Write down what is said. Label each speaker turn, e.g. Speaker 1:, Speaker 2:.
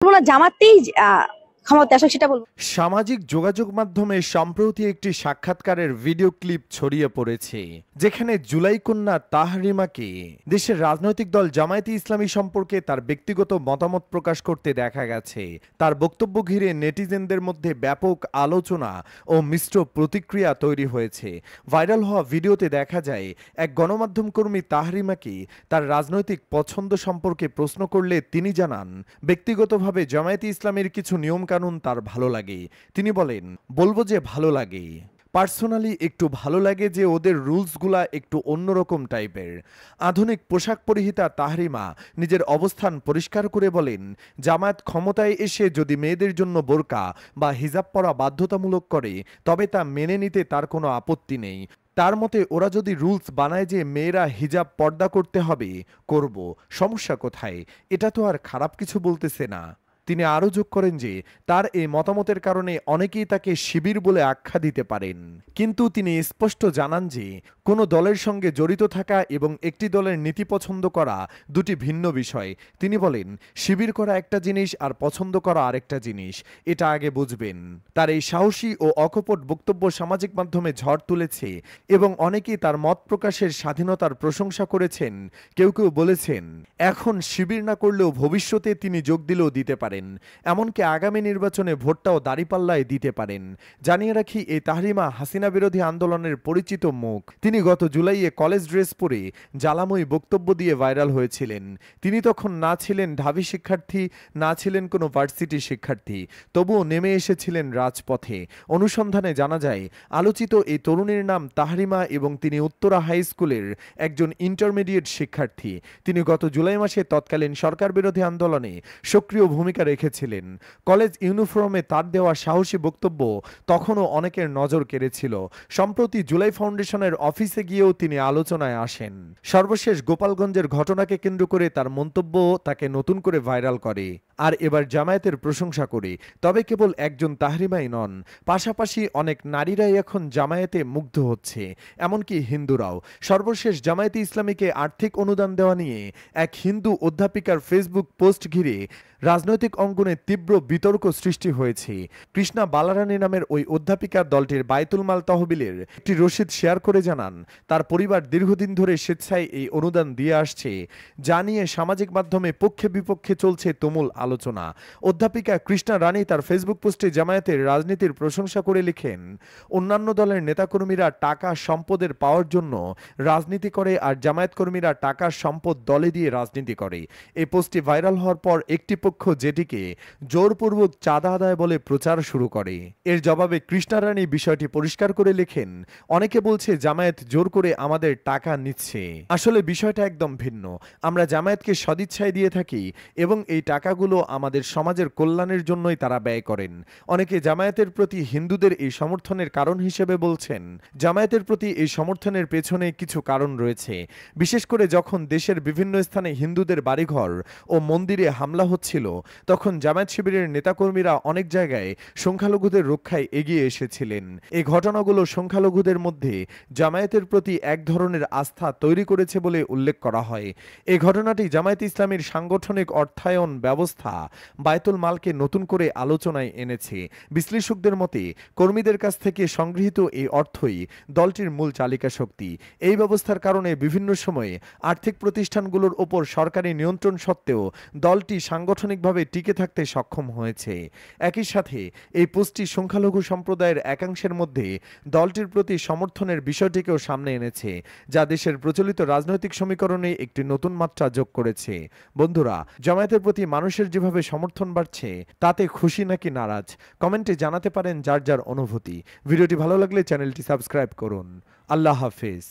Speaker 1: বলবো না জামাতেই ক্ষমতা আসলে সেটা বলবো।
Speaker 2: সামাজিক যোগাযোগ মাধ্যমে সম্প্রতি একটি সাক্ষাৎকারের ভিডিও ক্লিপ ছড়িয়ে পড়েছে, যেখানে জুলাই কন্যা তাহরিমাকে দেশের রাজনৈতিক দল জামায়াতে ইসলামী সম্পর্কে তার ব্যক্তিগত মতামত প্রকাশ করতে দেখা গেছে। তার বক্তব্য ঘিরে নেটিজেনদের মধ্যে ব্যাপক আলোচনা ও মিশ্র প্রতিক্রিয়া তৈরি হয়েছে। ভাইরাল হওয়া ভিডিওতে দেখা যায় এক গণমাধ্যম কর্মী তাহরিমাকে তার রাজনৈতিক পছন্দ সম্পর্কে প্রশ্ন করলে তিনি জানান, ব্যক্তিগতভাবে জামায়াতে ইসলামের কিছু নিয়মকানুন তার ভালো লাগে। তিনি বলেন, বলবো যে ভালো লাগে, পার্সোনালি একটু ভালো লাগে যে ওদের রুলসগুলা একটু অন্যরকম টাইপের। আধুনিক পোশাক পরিহিতা তাহরিমা নিজের অবস্থান পরিষ্কার করে বলেন, জামায়াত ক্ষমতায় এসে যদি মেয়েদের জন্য বোরকা বা হিজাব পরা বাধ্যতামূলক করে তবে তা মেনে নিতে তার কোনো আপত্তি নেই। তার মতে ওরা যদি রুলস বানায় যে মেয়েরা হিজাব পর্দা করতে হবে, করব, সমস্যা কোথায়? এটা তো আর খারাপ কিছু বলতেছে না। তিনি আরও যোগ করেন যে তার এই মতামতের কারণে অনেকেই তাকে শিবির বলে আখ্যা দিতে পারেন, কিন্তু তিনি স্পষ্ট জানান যে কোনো দলের সঙ্গে জড়িত থাকা এবং একটি দলের নীতি পছন্দ করা দুটি ভিন্ন বিষয়। তিনি বলেন, শিবির করা একটা জিনিস আর পছন্দ করা আরেকটা জিনিস, এটা আগে বুঝবেন। তার এই সাহসী ও অকপট বক্তব্য সামাজিক মাধ্যমে ঝড় তুলেছে এবং অনেকেই তার মত প্রকাশের স্বাধীনতার প্রশংসা করেছেন। কেউ কেউ বলেছেন এখন শিবির না করলেও ভবিষ্যতে তিনি যোগ দিলেও দিতে পারেন, এমনকি আগামী নির্বাচনে ভোটটাও দাঁড়িপাল্লায় দিতে পারেন। জানিয়ে রাখি, এই তাহরিমা হাসিনা বিরোধী আন্দোলনের পরিচিত মুখ। তিনি গত জুলাইয়ে কলেজ ড্রেস পরে জ্বালাময়ী বক্তব্য দিয়ে ভাইরাল হয়েছিলেন। তিনি তখন না ছিলেন ঢাবি শিক্ষার্থী, না ছিলেন কোনো ভার্সিটি শিক্ষার্থী, তবুও নেমে এসেছিলেন রাজপথে। অনুসন্ধানে জানা যায় আলোচিত এই তরুণীর নাম তাহরিমা এবং তিনি উত্তরা হাই স্কুলের একজন ইন্টারমিডিয়েট শিক্ষার্থী। তিনি গত জুলাই মাসে তৎকালীন সরকার বিরোধী আন্দোলনে সক্রিয় ভূমিকা রেখেছিলেন। কলেজ ইউনিফর্মে তার দেওয়া সাহসী বক্তব্য তখনও অনেকের নজর কেড়েছিল। সম্প্রতি জুলাই ফাউন্ডেশনের অফিসে গিয়েও তিনি আলোচনায় আসেন। সর্বশেষ গোপালগঞ্জের ঘটনাকে কেন্দ্র করে তার মন্তব্য তাকে নতুন করে ভাইরাল করে, আর এবার জামায়াতের প্রশংসা করে। তবে কেবল একজন তাহরিমাই নন, পাশাপাশি অনেক নারীরাই এখন জামায়াতে মুগ্ধ হচ্ছে, এমনকি হিন্দুরাও। সর্বশেষ জামায়াতে ইসলামীকে আর্থিক অনুদান দেওয়া নিয়ে এক হিন্দু অধ্যাপিকার ফেসবুক পোস্ট ঘিরে রাজনৈতিক অঙ্গনে তীব্র বিতর্ক সৃষ্টি হয়েছে। কৃষ্ণা বালারানী নামের ওই অধ্যাপিকা দলটির বায়তুল মাল তহবিলের একটি রসিদ শেয়ার করে জানান, তার পরিবার দীর্ঘদিন ধরে স্বেচ্ছায় এই অনুদান দিয়ে আসছে, যা নিয়ে সামাজিক মাধ্যমে পক্ষে বিপক্ষে চলছে তুমুল আলোচনা। অধ্যাপিকা কৃষ্ণা রানী তার ফেসবুক পোস্টে জামায়াতের রাজনীতির প্রশংসা করে লিখেন, অন্যান্য দলের নেতাকর্মীরা টাকা সম্পদের পাওয়ার জন্য রাজনীতি করে আর জামায়াত কর্মীরা টাকা সম্পদ দলে দিয়ে রাজনীতি করে। এই পোস্টটি ভাইরাল হওয়ার পর একটি পক্ষ যেটিকে জোরপূর্বক চাঁদা আদায় বলে প্রচার শুরু করে। এর জবাবে কৃষ্ণা রানী বিষয়টি পরিষ্কার করে লেখেন, অনেকে বলছে জামায়াত জোর করে আমাদের টাকা নিচ্ছে, আসলে বিষয়টা একদম ভিন্ন। আমরা জামায়াতকে সদিচ্ছায় দিয়ে থাকি এবং এই টাকাগুলো আমাদের সমাজের কল্যাণের জন্যই তারা ব্যয় করেন। অনেকে জামায়াতের প্রতি হিন্দুদের এই সমর্থনের কারণ হিসেবে বলছেন, জামায়াতের প্রতি এই সমর্থনের পেছনে কিছু কারণ রয়েছে। বিশেষ করে যখন দেশের বিভিন্ন স্থানে হিন্দুদের বাড়িঘর ও মন্দিরে হামলা হচ্ছিল, তখন জামায়াত শিবিরের নেতাকর্মীরা অনেক জায়গায় সংখ্যালঘুদের রক্ষায় এগিয়ে এসেছিলেন। এই ঘটনাগুলো সংখ্যালঘুদের মধ্যে জামায়াতের প্রতি এক ধরনের আস্থা তৈরি করেছে বলে উল্লেখ করা হয়। এই ঘটনাটি জামায়াত ইসলামীর সাংগঠনিক অর্থায়ন ব্যবস্থা বায়তুল মালকে নতুন করে আলোচনায় এনেছে। বিশ্লেষকদের মতে কর্মীদের কাছ থেকে সংগৃহীত এই অর্থই দলটির মূল চালিকা শক্তি। এই ব্যবস্থার কারণে বিভিন্ন সময়ে আর্থিক প্রতিষ্ঠানগুলোর ওপর সরকারি নিয়ন্ত্রণ সত্ত্বেও দলটি সাংগঠনিকভাবে টিকে থাকতে সক্ষম হয়েছে। একই সাথে এই পোস্টটি সংখ্যালঘু সম্প্রদায়ের একাংশের মধ্যে দলটির প্রতি সমর্থনের বিষয়টিকেও সামনে এনেছে, যা দেশের প্রচলিত রাজনৈতিক সমীকরণে একটি নতুন মাত্রা যোগ করেছে। বন্ধুরা, জামায়াতের প্রতি মানুষের যেভাবে সমর্থন বাড়ছে তাতে খুশি নাকি নারাজ, কমেন্টে জানাতে পারেন যার যার অনুভূতি। ভিডিওটি ভালো লাগলে চ্যানেলটি সাবস্ক্রাইব করুন। আল্লাহ হাফেজ।